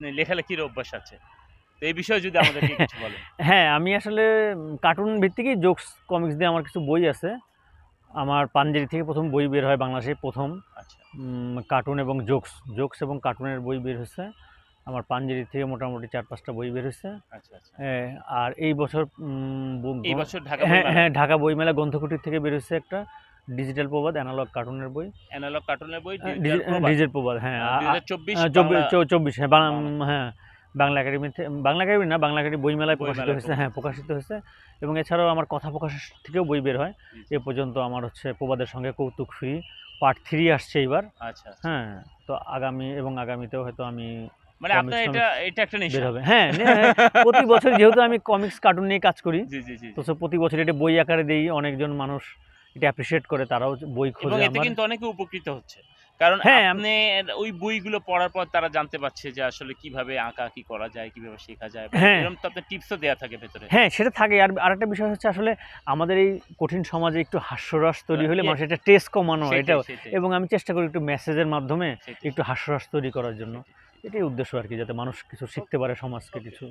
লেখালেখির অভ্যাস আছে। তো এই বিষয়ে যদি আমাদেরকে কিছু বলেন। হ্যাঁ, আমি আসলে কার্টুন ভিত্তিকই জোকস কমিক্স দিয়ে আমার কিছু বই আছে। আমার পাঞ্জেরি থেকে ১ম বই বের হয় বাংলাদেশে ১ম আচ্ছা, কার্টুন এবং জোকস এবং কার্টুনের বই বের হইছে। আমার পাঞ্জেরি থেকে মোটামুটি ৪-৫ টা বই বের হইছে। আচ্ছা, আচ্ছা। আর এই বছর এই বছর ঢাকা হ্যাঁ, বইমেলায় হ্যাঁ, ঢাকা বইমেলা গ্রন্থকুটির থেকে বের হইছে একটা ডিজিটাল প্রবাদ অ্যানালগ কার্টুনের বই। অ্যানালগ কার্টুনের বই ডিজিটাল প্রবাদ ডিজিটাল প্রবাদ, হ্যাঁ। ২০২৪ বাংলা ২৪, হ্যাঁ, বাংলা হ্যাঁ, বাংলা একাডেমি না, বাংলা একাডেমি বইমেলায় প্রকাশিত বইমেলায় হয়েছে, হ্যাঁ, প্রকাশিত প্রকাশিত হয়েছে। এবং এছাড়াও আমার কথা প্রকাশের থেকেও বই বের হয়। জি, এ জি। পর্যন্ত আমার হচ্ছে প্রবাদের সঙ্গে কৌতুক ফ্রি পার্ট 3 আসছে এইবার। আচ্ছা, আচ্ছা। হ্যাঁ, তো আগামীতেও হয়তো আমি মানে আপনার এটা কমিক্স এটা একটা বের নেশা। হবে। হ্যাঁ, প্রতি বছর যেহেতু আমি কমিক্স কার্টুন নিয়ে কাজ করি, জি, জি, জি, তো জি। প্রতি বছর এটা বই আকারে দেই। অনেকজন মানুষ এটা অ্যাপ্রিশিয়েট করে, তারাও বই এবং খোঁজে এতে আমার। কিন্তু অনেকে উপকৃত হচ্ছে। কারণ হ্যাঁ, আপনার ওই বইগুলো পড়ার পর তারা জানতে পারছে যে আসলে কিভাবে আঁকাআঁকি করা যায়, কিভাবে শেখা যায় বা হ্যাঁ, এরকম তো আপনার টিপসও দেয়া থাকে ভেতরে। হ্যাঁ, সেটা থাকে। আর আরেকটা বিষয় হচ্ছে আসলে আমাদের এই কঠিন সমাজে একটু হাস্যরস তৈরি হলে ইয়ে মানুষের একটা স্ট্রেস কমানো, সেটাই, এটাও। সেটাই, এবং আমি চেষ্টা করি একটু মেসেজের মাধ্যমে সেটাই, একটু হাস্যরস তৈরি করার জন্য। সেটাই, সেটাই। এটাই উদ্দেশ্য আরকি, যাতে মানুষ কিছু শিখতে পারে, সমাজকে ওকে। কিছু।